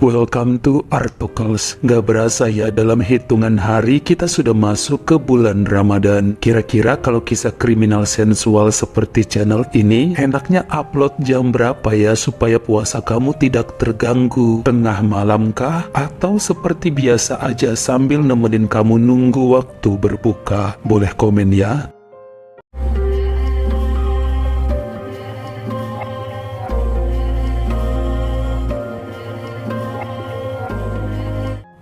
Welcome to Artocles. Gak berasa ya, dalam hitungan hari kita sudah masuk ke bulan Ramadan. Kira-kira kalau kisah kriminal sensual seperti channel ini, hendaknya upload jam berapa ya supaya puasa kamu tidak terganggu? Tengah malam kah? Atau seperti biasa aja sambil nemenin kamu nunggu waktu berbuka? Boleh komen ya.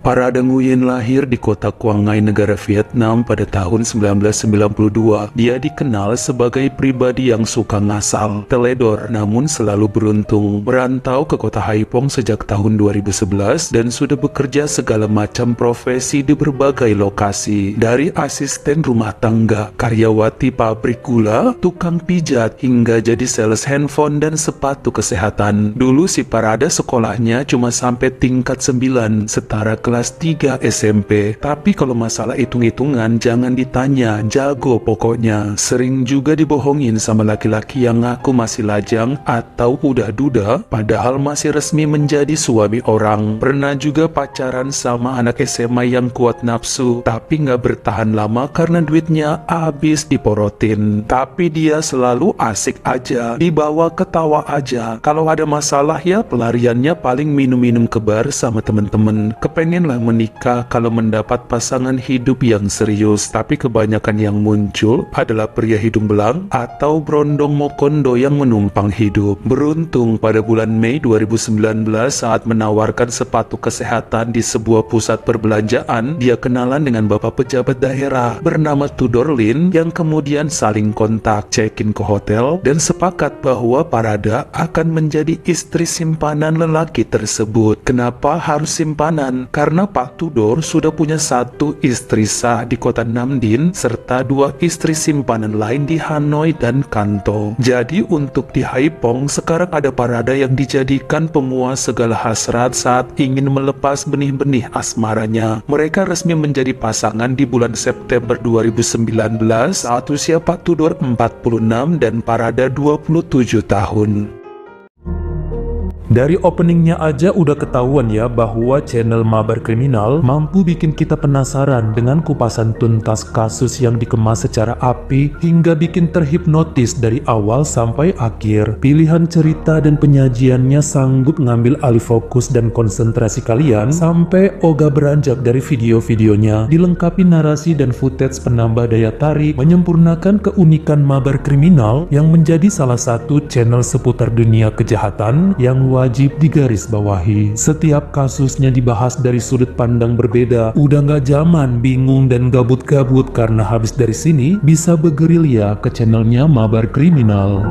Parada Nguyen lahir di kota Quang Ngai, negara Vietnam pada tahun 1992. Dia dikenal sebagai pribadi yang suka ngasal, teledor, namun selalu beruntung. Merantau ke kota Haiphong sejak tahun 2011 dan sudah bekerja segala macam profesi di berbagai lokasi. Dari asisten rumah tangga, karyawati pabrik gula, tukang pijat, hingga jadi sales handphone dan sepatu kesehatan. Dulu si Parada sekolahnya cuma sampai tingkat 9, setara kelas 3 SMP. Tapi kalau masalah hitung-hitungan jangan ditanya, jago pokoknya. Sering juga dibohongin sama laki-laki yang ngaku masih lajang atau udah duda padahal masih resmi menjadi suami orang. Pernah juga pacaran sama anak SMA yang kuat nafsu tapi nggak bertahan lama karena duitnya habis diporotin. Tapi dia selalu asik aja, dibawa ketawa aja. Kalau ada masalah ya pelariannya paling minum-minum ke bar sama temen-temen. Kepengen lah menikah kalau mendapat pasangan hidup yang serius, tapi kebanyakan yang muncul adalah pria hidung belang atau brondong mokondo yang menumpang hidup. Beruntung pada bulan Mei 2019 saat menawarkan sepatu kesehatan di sebuah pusat perbelanjaan, dia kenalan dengan bapak pejabat daerah bernama Tudor Lin yang kemudian saling kontak, check-in ke hotel dan sepakat bahwa Parada akan menjadi istri simpanan lelaki tersebut. Kenapa harus simpanan? Karena Pak Tudor sudah punya satu istri sah di kota Nam Dinh serta 2 istri simpanan lain di Hanoi dan Kanto. Jadi untuk di Haiphong sekarang ada Parada yang dijadikan pemuas segala hasrat saat ingin melepas benih-benih asmaranya. Mereka resmi menjadi pasangan di bulan September 2019 saat usia Pak Tudor 46 dan Parada 27 tahun. Dari openingnya aja udah ketahuan ya bahwa channel Mabar Kriminal mampu bikin kita penasaran dengan kupasan tuntas kasus yang dikemas secara apik hingga bikin terhipnotis dari awal sampai akhir. Pilihan cerita dan penyajiannya sanggup ngambil alih fokus dan konsentrasi kalian sampai ogah beranjak dari video-videonya. Dilengkapi narasi dan footage penambah daya tarik, menyempurnakan keunikan Mabar Kriminal yang menjadi salah satu channel seputar dunia kejahatan yang wajib digarisbawahi. Setiap kasusnya dibahas dari sudut pandang berbeda. Udah nggak zaman bingung dan gabut-gabut karena habis dari sini bisa bergerilya ke channelnya Mabar Kriminal.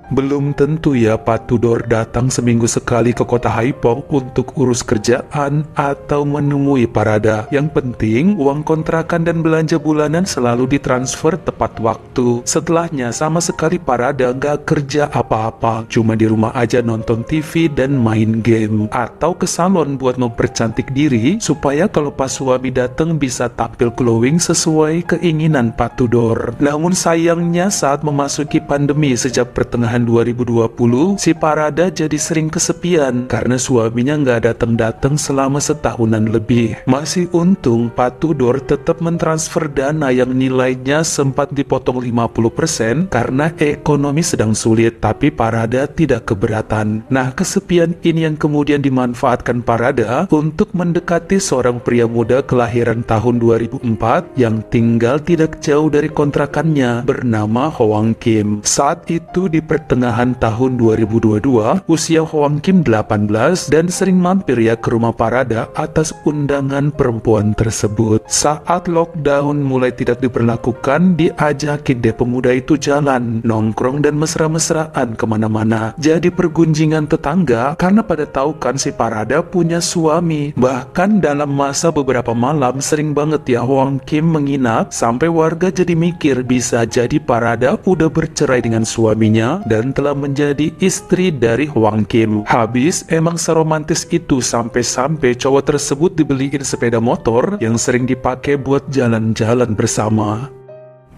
Belum tentu ya Pak Tudor datang seminggu sekali ke kota Haiphong untuk urus kerjaan atau menemui Parada. Yang penting uang kontrakan dan belanja bulanan selalu ditransfer tepat waktu. Setelahnya sama sekali Parada nggak kerja apa-apa, cuma di rumah aja nonton TV dan main game atau ke salon buat mempercantik diri supaya kalau pas suami datang bisa tampil glowing sesuai keinginan Pak Tudor. Namun sayangnya saat memasuki pandemi sejak pertengahan 2020, si Parada jadi sering kesepian karena suaminya nggak datang-datang selama setahunan lebih. Masih untung Pak Tudor tetap mentransfer dana yang nilainya sempat dipotong 50% karena ekonomi sedang sulit, tapi Parada tidak keberatan. Nah, kesepian ini yang kemudian dimanfaatkan Parada untuk mendekati seorang pria muda kelahiran tahun 2004 yang tinggal tidak jauh dari kontrakannya bernama Hoang Kim. Saat itu di pertengahan tahun 2022, usia Hoang Kim 18 dan sering mampir ya ke rumah Parada atas undangan perempuan tersebut. Saat lockdown mulai tidak diberlakukan, diajakin deh pemuda itu jalan, nongkrong dan mesra-mesraan kemana-mana. Jadi pergunjingan tetangga karena pada tahu kan si Parada punya suami. Bahkan dalam masa beberapa malam sering banget ya Hoang Kim menginap sampai warga jadi mikir bisa jadi Parada udah bercerai dengan suaminya dan kemudian telah menjadi istri dari Hwang Kim. Habis emang seromantis itu sampai-sampai cowok tersebut dibeliin sepeda motor yang sering dipakai buat jalan-jalan bersama.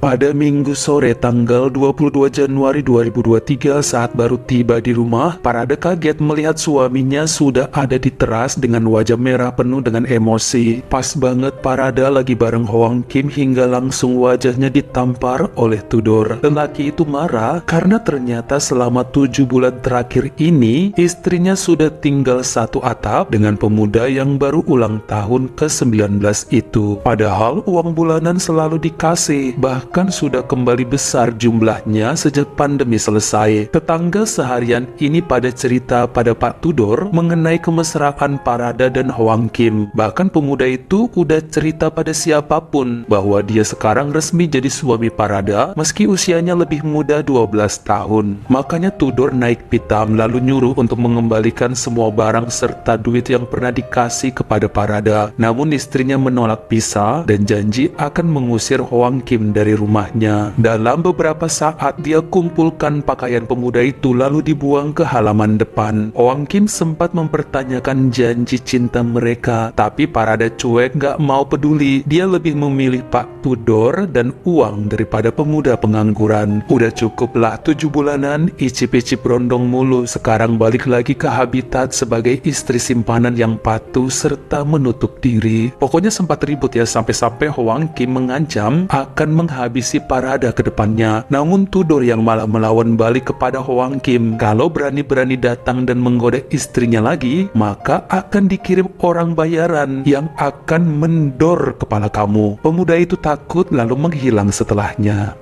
Pada Minggu sore tanggal 22 Januari 2023 saat baru tiba di rumah, Parada kaget melihat suaminya sudah ada di teras dengan wajah merah penuh dengan emosi. Pas banget Parada lagi bareng Hwang Kim hingga langsung wajahnya ditampar oleh Tudor. Lelaki itu marah karena ternyata selama 7 bulan terakhir ini istrinya sudah tinggal satu atap dengan pemuda yang baru ulang tahun ke-19 itu. Padahal uang bulanan selalu dikasih, bahkan sudah kembali besar jumlahnya sejak pandemi selesai. Tetangga seharian ini pada cerita pada Pak Tudor mengenai kemesraan Parada dan Hwang Kim. Bahkan pemuda itu udah cerita pada siapapun bahwa dia sekarang resmi jadi suami Parada meski usianya lebih muda 12 tahun. Makanya Tudor naik pitam lalu nyuruh untuk mengembalikan semua barang serta duit yang pernah dikasih kepada Parada. Namun istrinya menolak pisah dan janji akan mengusir Hwang Kim dari rumahnya. Dalam beberapa saat dia kumpulkan pakaian pemuda itu lalu dibuang ke halaman depan. Hwang Kim sempat mempertanyakan janji cinta mereka, tapi Parada cuek gak mau peduli. Dia lebih memilih Pak Tudor dan uang daripada pemuda pengangguran. Udah cukuplah 7 bulanan icip-icip rondong mulu, sekarang balik lagi ke habitat sebagai istri simpanan yang patuh serta menutup diri. Pokoknya sempat ribut ya, sampai-sampai Hwang Kim mengancam akan menghabisi Parada ke depannya. Namun Tudor yang malah melawan balik kepada Hwang Kim. Kalau berani-berani datang dan menggoda istrinya lagi, maka akan dikirim orang bayaran yang akan mendor kepala kamu. Pemuda itu takut lalu menghilang setelahnya.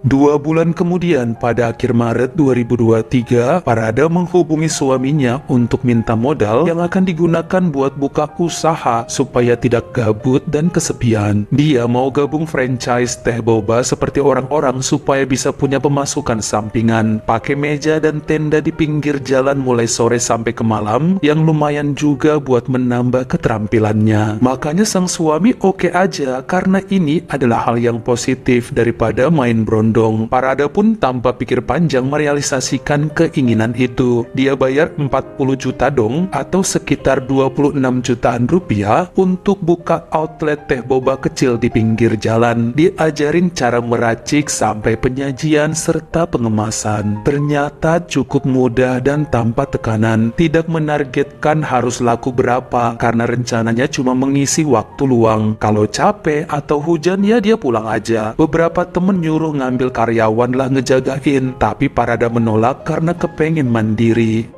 2 bulan kemudian, pada akhir Maret 2023, Parada menghubungi suaminya untuk minta modal yang akan digunakan buat buka usaha supaya tidak gabut dan kesepian. Dia mau gabung franchise teh boba seperti orang-orang supaya bisa punya pemasukan sampingan. Pakai meja dan tenda di pinggir jalan mulai sore sampai ke malam yang lumayan juga buat menambah keterampilannya. Makanya sang suami oke aja karena ini adalah hal yang positif daripada main brondong. Parada pun tanpa pikir panjang merealisasikan keinginan itu. Dia bayar 40 juta dong atau sekitar 26 jutaan rupiah untuk buka outlet teh boba kecil di pinggir jalan. Diajarin cara meracik sampai penyajian serta pengemasan. Ternyata cukup mudah dan tanpa tekanan. Tidak menargetkan harus laku berapa karena rencananya cuma mengisi waktu luang. Kalau capek atau hujan ya dia pulang aja. Beberapa temen nyuruh ngambil karyawan lah ngejagain, tapi Parada menolak karena kepengen mandiri.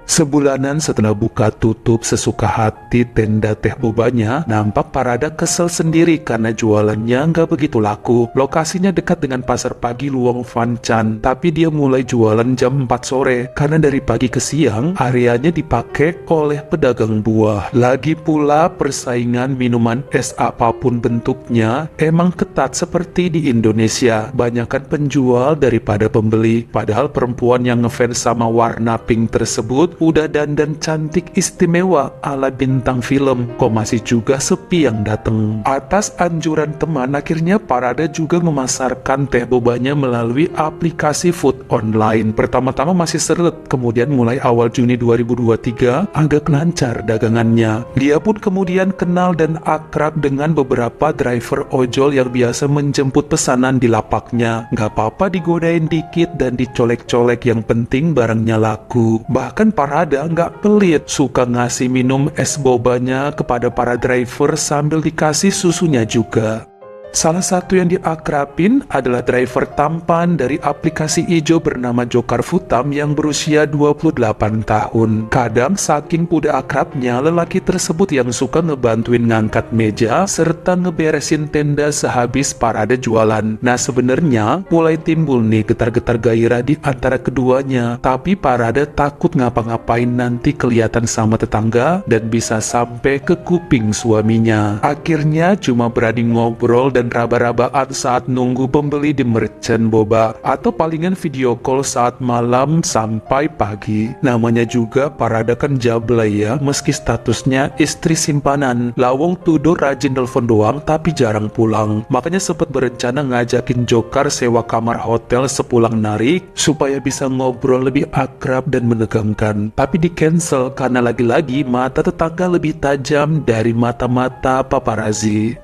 Sebulanan setelah buka tutup sesuka hati tenda teh bobanya, nampak Parada kesel sendiri karena jualannya nggak begitu laku. Lokasinya dekat dengan pasar pagi Luang Fan Chan, tapi dia mulai jualan jam 4 sore karena dari pagi ke siang areanya dipakai oleh pedagang buah. Lagi pula persaingan minuman es apapun bentuknya emang ketat seperti di Indonesia. Banyakan penjual daripada pembeli, padahal perempuan yang ngefans sama warna pink tersebut udah dandan cantik istimewa ala bintang film, kok masih juga sepi yang dateng. Atas anjuran teman, akhirnya Parada juga memasarkan teh bobanya melalui aplikasi food online. Pertama-tama masih seret, kemudian mulai awal Juni 2023 agak lancar dagangannya. Dia pun kemudian kenal dan akrab dengan beberapa driver ojol yang biasa menjemput pesanan di lapaknya. Gak apa-apa digodain dikit dan dicolek-colek, yang penting barangnya laku. Bahkan Parada nggak pelit, suka ngasih minum es bobanya kepada para driver sambil dikasih susunya juga. Salah satu yang diakrabin adalah driver tampan dari aplikasi ijo bernama Jokar Futam yang berusia 28 tahun. Kadang saking udah akrabnya, lelaki tersebut yang suka ngebantuin ngangkat meja serta ngeberesin tenda sehabis Parada jualan. Nah sebenarnya mulai timbul nih getar-getar gairah di antara keduanya, tapi Parada takut ngapa-ngapain nanti kelihatan sama tetangga dan bisa sampai ke kuping suaminya. Akhirnya cuma berani ngobrol dan dan raba-rabaan saat nunggu pembeli di merchant boba, atau palingan video call saat malam sampai pagi. Namanya juga Parada kan jablay ya, meski statusnya istri simpanan. Lawong Tudor rajin telepon doang tapi jarang pulang. Makanya sempat berencana ngajakin Jokar sewa kamar hotel sepulang narik supaya bisa ngobrol lebih akrab dan menegangkan. Tapi di cancel karena lagi-lagi mata tetangga lebih tajam dari mata-mata paparazzi.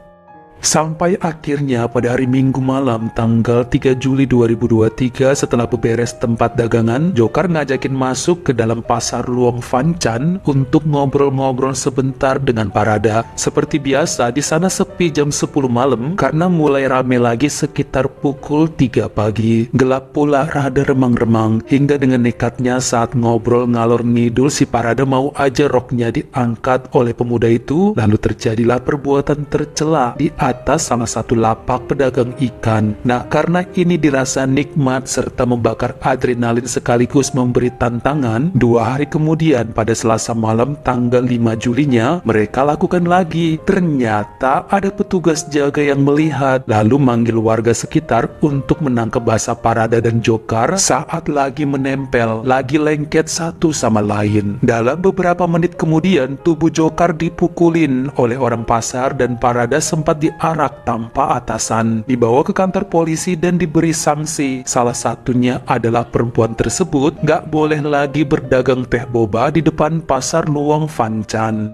Sampai akhirnya pada hari Minggu malam tanggal 3 Juli 2023 setelah beberes tempat dagangan, Jokar ngajakin masuk ke dalam pasar Luang Fancan untuk ngobrol-ngobrol sebentar dengan Parada. Seperti biasa di sana sepi jam 10 malam karena mulai rame lagi sekitar pukul 3 pagi. Gelap pula rada remang-remang hingga dengan nekatnya saat ngobrol ngalor ngidul si Parada mau aja roknya diangkat oleh pemuda itu, lalu terjadilah perbuatan tercela di atas salah satu lapak pedagang ikan. Nah, karena ini dirasa nikmat serta membakar adrenalin sekaligus memberi tantangan, 2 hari kemudian pada Selasa malam tanggal 5 Julinya, mereka lakukan lagi. Ternyata ada petugas jaga yang melihat, lalu manggil warga sekitar untuk menangkap basah Parada dan Jokar saat lagi menempel, lagi lengket satu sama lain. Dalam beberapa menit kemudian, tubuh Jokar dipukulin oleh orang pasar dan Parada sempat diarak tanpa atasan, dibawa ke kantor polisi dan diberi sanksi. Salah satunya adalah perempuan tersebut gak boleh lagi berdagang teh boba di depan pasar Luang Fancan.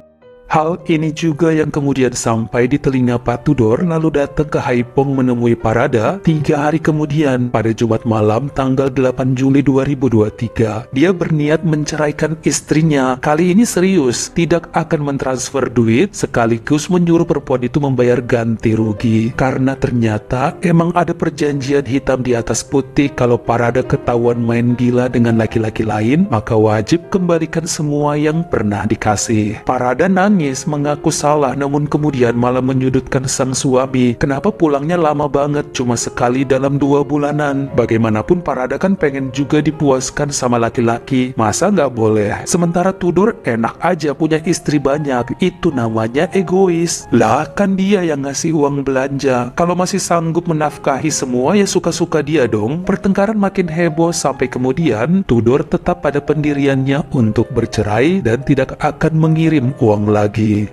Hal ini juga yang kemudian sampai di telinga Pak Tudor, lalu datang ke Haipong menemui Parada 3 hari kemudian pada Jumat malam tanggal 8 Juli 2023. Dia berniat menceraikan istrinya. Kali ini serius, tidak akan mentransfer duit sekaligus menyuruh perempuan itu membayar ganti rugi. Karena ternyata emang ada perjanjian hitam di atas putih, kalau Parada ketahuan main gila dengan laki-laki lain, maka wajib kembalikan semua yang pernah dikasih. Parada nangis mengaku salah, namun kemudian malah menyudutkan sang suami. Kenapa pulangnya lama banget, cuma sekali dalam 2 bulanan? Bagaimanapun Parada kan pengen juga dipuaskan sama laki-laki, masa nggak boleh? Sementara Tudor enak aja punya istri banyak, itu namanya egois. Lah kan dia yang ngasih uang belanja, kalau masih sanggup menafkahi semua ya suka-suka dia dong. Pertengkaran makin heboh sampai kemudian Tudor tetap pada pendiriannya untuk bercerai dan tidak akan mengirim uang lagi.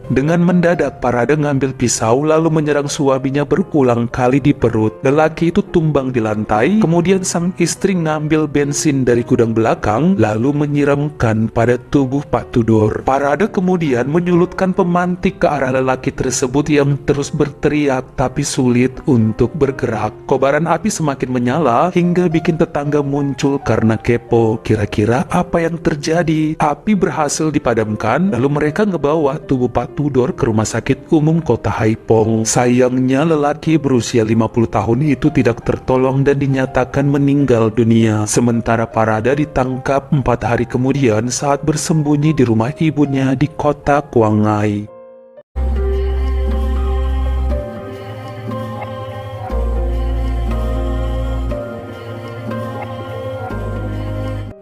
Dengan mendadak Parada ngambil pisau lalu menyerang suaminya berulang kali di perut. Lelaki itu tumbang di lantai, kemudian sang istri ngambil bensin dari gudang belakang lalu menyiramkan pada tubuh Pak Tudor. Parada kemudian menyulutkan pemantik ke arah lelaki tersebut yang terus berteriak tapi sulit untuk bergerak. Kobaran api semakin menyala hingga bikin tetangga muncul karena kepo kira-kira apa yang terjadi. Api berhasil dipadamkan, lalu mereka ngebawa tubuh Pak Tudor ke rumah sakit umum kota Haipong. Sayangnya lelaki berusia 50 tahun itu tidak tertolong dan dinyatakan meninggal dunia. Sementara Parada ditangkap 4 hari kemudian saat bersembunyi di rumah ibunya di kota Kuangai.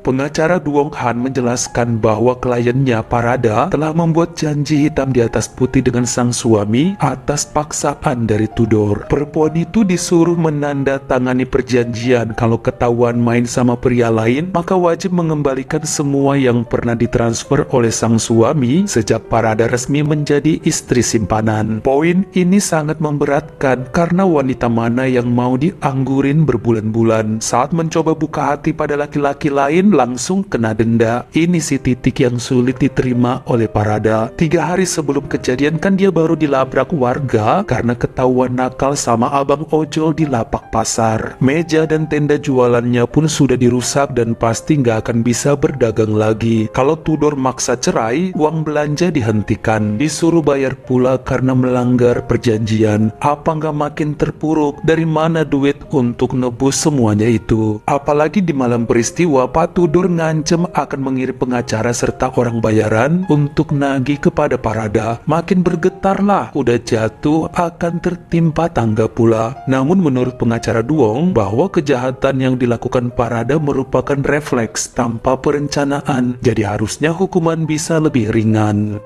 Pengacara Duong Han menjelaskan bahwa kliennya Parada telah membuat janji hitam di atas putih dengan sang suami atas paksaan dari Tudor. Perempuan itu disuruh menandatangani perjanjian kalau ketahuan main sama pria lain, maka wajib mengembalikan semua yang pernah ditransfer oleh sang suami sejak Parada resmi menjadi istri simpanan. Poin ini sangat memberatkan karena wanita mana yang mau dianggurin berbulan-bulan saat mencoba buka hati pada laki-laki lain langsung kena denda. Ini sih titik yang sulit diterima oleh Parada. 3 hari sebelum kejadian kan dia baru dilabrak warga karena ketahuan nakal sama abang ojol di lapak pasar. Meja dan tenda jualannya pun sudah dirusak dan pasti nggak akan bisa berdagang lagi. Kalau Tudor maksa cerai, uang belanja dihentikan, disuruh bayar pula karena melanggar perjanjian. Apa nggak makin terpuruk? Dari mana duit untuk nebus semuanya itu? Apalagi di malam peristiwa Pak Tudor ngancem akan mengirim pengacara serta orang bayaran untuk nagih kepada Parada. Makin bergetarlah, udah jatuh akan tertimpa tangga pula. Namun menurut pengacara Duong bahwa kejahatan yang dilakukan Parada merupakan refleks tanpa perencanaan, jadi harusnya hukuman bisa lebih ringan.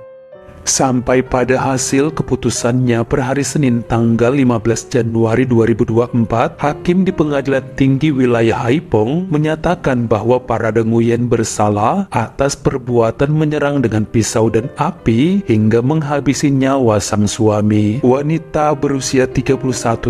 Sampai pada hasil keputusannya per hari Senin tanggal 15 Januari 2024, Hakim di Pengadilan Tinggi Wilayah Haiphong menyatakan bahwa Parada Nguyen bersalah atas perbuatan menyerang dengan pisau dan api hingga menghabisi nyawa sang suami. Wanita berusia 31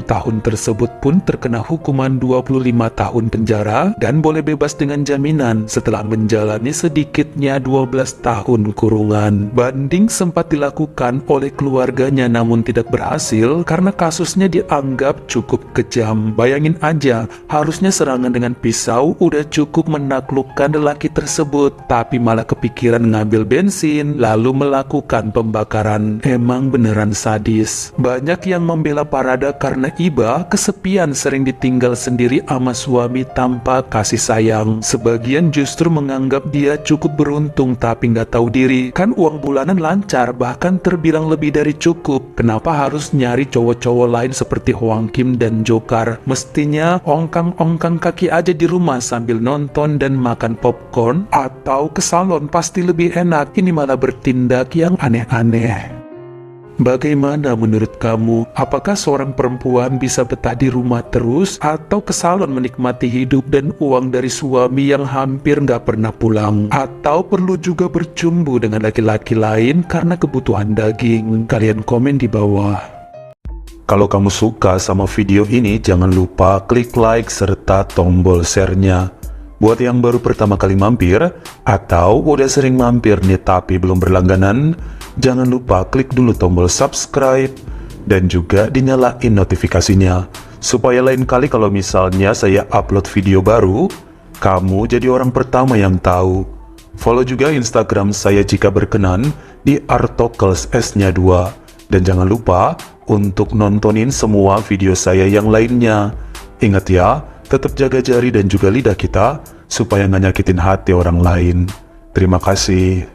tahun tersebut pun terkena hukuman 25 tahun penjara dan boleh bebas dengan jaminan setelah menjalani sedikitnya 12 tahun kurungan. Banding sempat dilakukan oleh keluarganya namun tidak berhasil karena kasusnya dianggap cukup kejam. Bayangin aja, harusnya serangan dengan pisau udah cukup menaklukkan lelaki tersebut, tapi malah kepikiran ngambil bensin lalu melakukan pembakaran. Emang beneran sadis. Banyak yang membela Parada karena iba kesepian, sering ditinggal sendiri sama suami tanpa kasih sayang. Sebagian justru menganggap dia cukup beruntung tapi nggak tahu diri, kan uang bulanan lancar bahkan terbilang lebih dari cukup. Kenapa harus nyari cowok-cowok lain seperti Hwang Kim dan Jokar? Mestinya ongkang-ongkang kaki aja di rumah sambil nonton dan makan popcorn, atau ke salon pasti lebih enak. Ini malah bertindak yang aneh-aneh. Bagaimana menurut kamu? Apakah seorang perempuan bisa betah di rumah terus atau ke salon menikmati hidup dan uang dari suami yang hampir nggak pernah pulang? Atau perlu juga bercumbu dengan laki-laki lain karena kebutuhan daging? Kalian komen di bawah. Kalau kamu suka sama video ini, jangan lupa klik like serta tombol share-nya. Buat yang baru pertama kali mampir atau udah sering mampir nih tapi belum berlangganan, jangan lupa klik dulu tombol subscribe dan juga dinyalain notifikasinya supaya lain kali kalau misalnya saya upload video baru, kamu jadi orang pertama yang tahu. Follow juga Instagram saya jika berkenan di Artokels S-nya 2. Dan jangan lupa untuk nontonin semua video saya yang lainnya. Ingat ya, tetap jaga jari dan juga lidah kita supaya nggak nyakitin hati orang lain. Terima kasih.